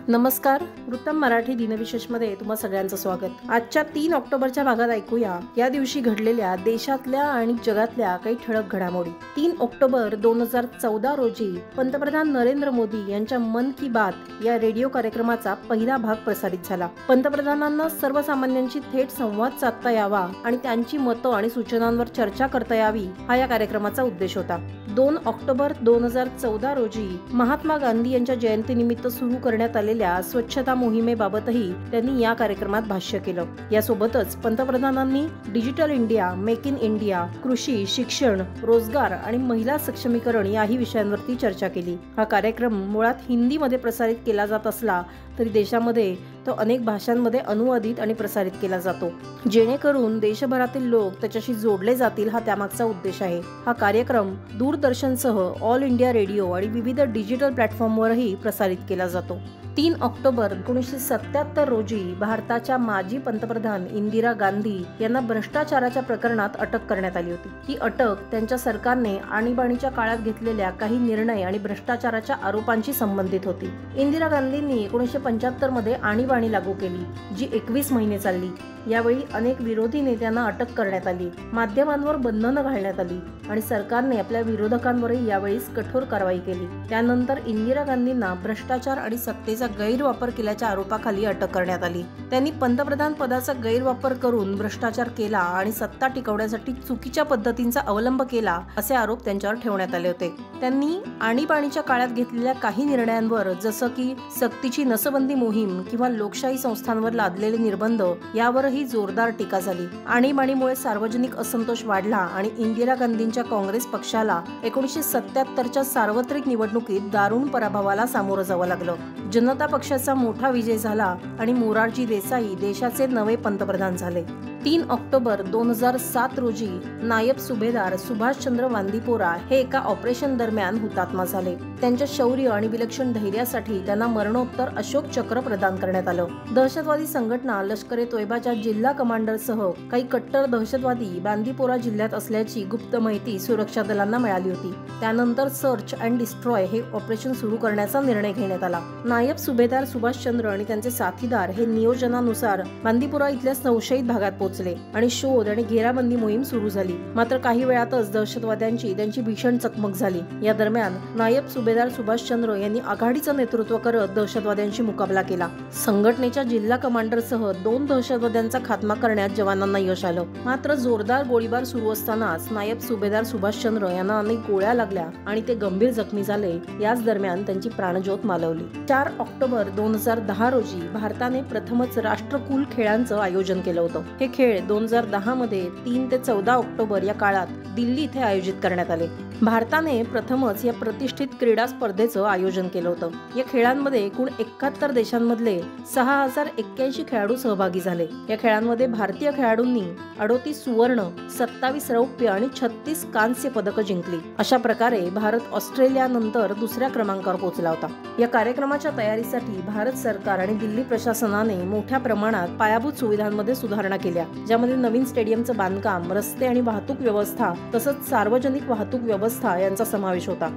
नमस्कार, वृत्तम मराठी दिनविशेषमध्ये तुम्हा सगळ्यांचं स्वागत। आजच्या 3 ऑक्टोबरच्या भागात ऐकूया या दिवशी घडलेल्या देशातल्या आणि जगातल्या काही ठळक घडामोडी। 3 ऑक्टोबर 2014 रोजी पंतप्रधान नरेंद्र मोदी यांच्या मन की बात या रेडिओ कार्यक्रमाचा पहिला भाग प्रसारित झाला। पंतप्रधानांना सर्वसामान्यांशी थेट संवाद साधता यावा आणि त्यांची मतं आणि सूचनांवर चर्चा करता यावी हा या कार्यक्रमाचा उद्देश होता। 2 ऑक्टोबर 2014 रोजी महात्मा गांधी यांच्या जयंतीनिमित्त सुरू करण्यात आलेल्या स्वच्छता मोहिमेबाबतही त्यांनी या कार्यक्रमात भाष्य केलं। यासोबतच पंतप्रधानांनी digital India, make in India, कृषी, शिक्षण, रोजगार आणि महिला सक्षमीकरण याही विषयांवरती चर्चा केली। हा कार्यक्रम मुळात हिंदीमध्ये प्रसारित केला जात असला तरी देशामध्ये तो अनेक भाषांमध्ये अनुवादित आणि प्रसारित केला जातो, जेणेकरून देशभरातील लोक त्याच्याशी जोडले जातील हा त्यामागचा उद्देश आहे। हा कार्यक्रम दूरदर्शनसह ऑल इंडिया रेडिओ आणि विविध डिजिटल प्लॅटफॉर्मवरही प्रसारित केला जातो। 3 ऑक्टोबर 1977 रोजी भारताच्या माजी पंतप्रधान इंदिरा गांधी यांना भ्रष्टाचाराच्या प्रकरणात अटक करण्यात आली होती। ही अटक त्यांच्या सरकारने आणीबाणीच्या काळात घेतलेल्या काही निर्णय आणि भ्रष्टाचाराच्या आरोपांशी संबंधित होती। इंदिरा गांधींनी 1975 मध्ये आणीबाणी लागू केली, जी 21 महिने चालली। यावेळी अनेक विरोधी नेत्यांना अटक करण्यात आली, माध्यमांवर बंधनं घालण्यात आली आणि सरकारने आपल्या विरोधकांवरही यावेळी कठोर कारवाई केली। त्यानंतर इंदिरा गांधींना भ्रष्टाचार आणि सत्तेचा गैरवापर केल्याच्या आरोपाखाली अटक करण्यात आली। त्यांनी पंतप्रधान पदाचा गैरवापर करून भ्रष्टाचार केला आणि सत्ता टिकवण्यासाठी चुकीच्या पद्धतींचा अवलंब केला असे आरोप त्यांच्यावर ठेवण्यात आले होते। त्यांनी आणीबाणीच्या काळात घेतलेल्या काही निर्णयांवर, जसं की सक्तीची नसबंदी मोहीम किंवा लोकशाही संस्थांवर लादलेले निर्बंध, यावरही जोरदार टीका झाली। आणीबाणीमुळे सार्वजनिक असंतोष वाढला आणि इंदिरा गांधींच्या काँग्रेस पक्षाला 1977च्या सार्वत्रिक निवडणुकीत दारुण पराभवाला सामोरं जावं लागलं। जनता पक्षाचा मोठा विजय झाला आणि मोरारजी देसाई देशाचे नवे पंतप्रधान झाले। 3 ऑक्टोबर 2007 रोजी नायब सुभेदार सुभाषचंद्र वांदीपोरा हे एका ऑपरेशन दरम्यान हुतात्मा झाले। त्यांच्या शौर्य आणि विलक्षण धैर्यासाठी त्यांना मरणोत्तर अशोक चक्र प्रदान करण्यात आलं। दहशतवादी संघटना लष्कर-ए-तोयबाच्या जिल्हा कमांडरसह काही कट्टर दहशतवादी बांदीपोरा जिल्ह्यात असल्याची गुप्त माहिती सुरक्षा दलांना मिळाली होती। त्यानंतर सर्च अँड डिस्ट्रॉय हे ऑपरेशन सुरू करण्याचा निर्णय घेण्यात आला। नायब सुभेदार सुभाषचंद्र आणि त्यांचे साथीदार हे नियोजनानुसार बांदीपोरा इथल्या संशयित भागात पोहोचले आणि शोध आणि घेराबंदी मोहीम सुरू झाली। मात्र काही वेळातच दहशतवाद्यांची त्यांची भीषण चकमक झाली। या दरम्यान नायब सुभेदार सुभाषचंद्र यांनी आघाडीचं नेतृत्व करत दहशतवाद्यांशी मुकाबला केला। संघटनेच्या जिल्हा कमांडरसह 2 दहशतवाद्यांचा खात्मा करण्यात जवानांना यश आलं। मात्र जोरदार गोळीबार सुरू असतानाच नायब सुभेदार सुभाषचंद्र यांना अनेक गोळ्या लागल्या आणि ते गंभीर जखमी झाले। याच दरम्यान त्यांची प्राणज्योत मालवली। 4 ऑक्टोबर 2010 रोजी भारताने प्रथमच राष्ट्रकुल खेळांचं आयोजन केलं होतं। हे खेळ 2010 मध्ये 3 ते 14 ऑक्टोबर या काळात दिल्ली इथे आयोजित करण्यात आले। भारताने प्रथमच या प्रतिष्ठित क्रीडा स्पर्धेचं आयोजन केलं होतं। या खेळांमध्ये एकूण 71 देशांमधले 6081 खेळाडू सहभागी झाले। या खेळांमध्ये भारतीय खेळाडूंनी 38 सुवर्ण, 27 रौप्य आणि 36 कांस्य पदकं जिंकली। अशा प्रकारे भारत ऑस्ट्रेलियानंतर दुसऱ्या क्रमांकावर पोहोचला होता। या कार्यक्रमाच्या तयारीसाठी भारत सरकार आणि दिल्ली प्रशासनाने मोठ्या प्रमाणात पायाभूत सुविधांमध्ये सुधारणा केल्या, ज्यामध्ये नवीन स्टेडियमचं बांधकाम, रस्ते आणि वाहतूक व्यवस्था तसंच सार्वजनिक वाहतूक व्यवस्था यांचा समावेश होता।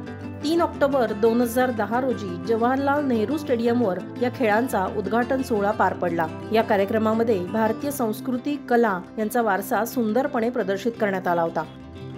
3 ऑक्टोबर 2010 रोजी जवाहरलाल नेहरू स्टेडियमवर या खेळांचा उद्घाटन सोहळा पार पडला। या कार्यक्रमामध्ये भारतीय संस्कृती, कला यांचा वारसा सुंदरपणे प्रदर्शित करण्यात आला होता।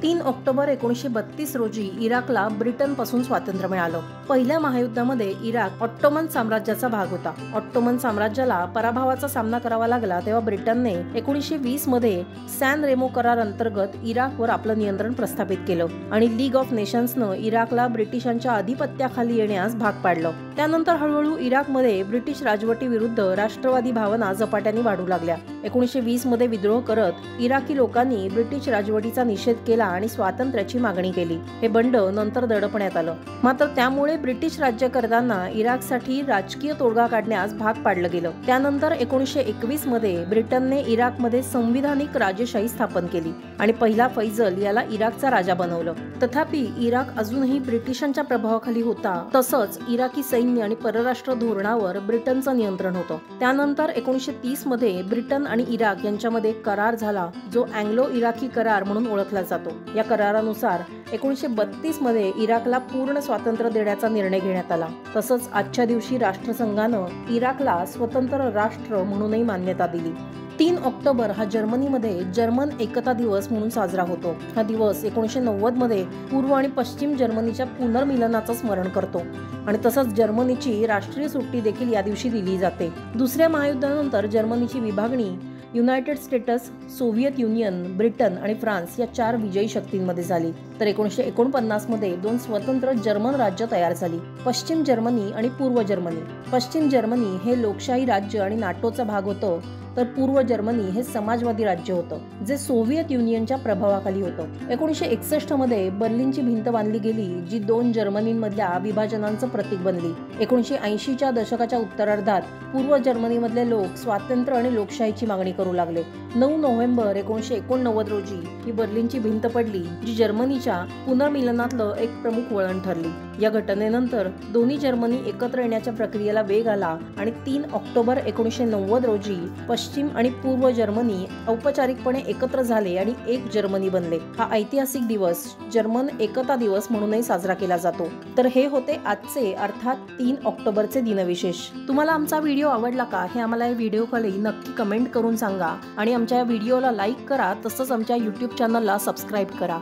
3 ऑक्टोबर 1932 रोजी इराकला ब्रिटनपासून स्वातंत्र्य मिळालं। पहिल्या महायुद्धामध्ये इराक ऑट्टोमन साम्राज्याचा भाग होता। ऑट्टोमन साम्राज्याला पराभवाचा सामना करावा लागला तेव्हा ब्रिटनने 1920 मध्ये सॅन रेमो करार अंतर्गत इराकवर आपलं नियंत्रण प्रस्थापित केलं आणि लीग ऑफ नेशन्सनं इराकला ब्रिटिशांच्या अधिपत्याखाली येण्यास भाग पाडलं। त्यानंतर हळूहळू इराकमध्ये ब्रिटिश राजवटीविरुद्ध राष्ट्रवादी भावना झपाट्याने वाढू लागल्या। 1920 मध्ये विद्रोह करत इराकी लोकांनी ब्रिटिश राजवटीचा निषेध केला आणि स्वातंत्र्याची मागणी केली। हे बंड नंतर दडपण्यात आलं। मात्र त्यामुळे ब्रिटिश राज्यकर्त्यांना इराकसाठी राजकीय तोडगा काढण्यास भाग पाडलं गेलं। त्यानंतर 1921 मध्ये ब्रिटनने इराकमध्ये संविधानिक राजेशाही स्थापन केली आणि पहिला फैजल याला इराकचा राजा बनवलं। तथापि इराक अजूनही ब्रिटिशांच्या प्रभावाखाली होता, तसंच इराकी सैन्य आणि परराष्ट्र धोरणावर ब्रिटनचं नियंत्रण होतं। त्यानंतर 1930 मध्ये ब्रिटन आणि इराक यांच्यामध्ये करार झाला, जो अँग्लो इराकी करार म्हणून ओळखला जातो। या करारानुसार 1932 मध्ये इराकला पूर्ण स्वातंत्र्य देण्याचा निर्णय घेण्यात आला. तसंच आजच्या दिवशी राष्ट्रसंघानं इराकला स्वतंत्र राष्ट्र म्हणूनही मान्यता दिली. 3 ऑक्टोबर हा जर्मनीमध्ये जर्मन एकता दिवस म्हणून साजरा होतो. हा दिवस 1990 मध्ये पूर्व आणि पश्चिम जर्मनीच्या पुनर्मिलनाचं स्मरण करतो आणि तसंच जर्मनीची राष्ट्रीय सुट्टी देखील या दिवशी दिली जाते. दुसऱ्या महायुद्धानंतर जर्मनीची विभागणी United states, Soviet union, Britain आणि फ्रान्स या 4 विजयी शक्तींमध्ये झाली. तर 1949 मध्ये 2 स्वतंत्र जर्मन राज्य तयार झाली, पश्चिम जर्मनी आणि पूर्व जर्मनी. पश्चिम जर्मनी हे लोकशाही राज्य आणि नाटोचा भाग होतं, तर पूर्व जर्मनी हे समाजवादी राज्य होतं, जे सोव्हिएत युनियनच्या प्रभावाखाली होतं. 1961 मध्ये बर्लिनची भिंत बांधली गेली, जी 2 जर्मनीमधल्या विभाजनांचं प्रतीक बनली. 1980च्या दशकाच्या उत्तरार्धात पूर्व जर्मनीमधले लोक स्वातंत्र्य आणि लोकशाहीची मागणी करू लागले. 9 नोव्हेंबर 1989 रोजी ही बर्लिनची भिंत पडली, जी जर्मनीच्या पुनर्मिलनातलं एक प्रमुख वळण ठरली. या घटनेनंतर दोन्ही जर्मनी एकत्र येण्याच्या प्रक्रियेला वेग आला आणि 3 ऑक्टोबर 1990 रोजी पश्चिम आणि पूर्व जर्मनी औपचारिकपणे एकत्र झाले आणि एक जर्मनी बनले. हा ऐतिहासिक दिवस जर्मन एकता दिवस म्हणूनही साजरा केला जातो. तर हे होते आजचे अर्थात 3 ऑक्टोबरचे दिनविशेष. तुम्हाला आमचा व्हिडिओ आवडला का हे आम्हाला या व्हिडिओ खाली नक्की कमेंट करून सांगा आणि आमच्या या व्हिडिओला लाईक करा. तसंच आमच्या YouTube चॅनलला सबस्क्राईब करा.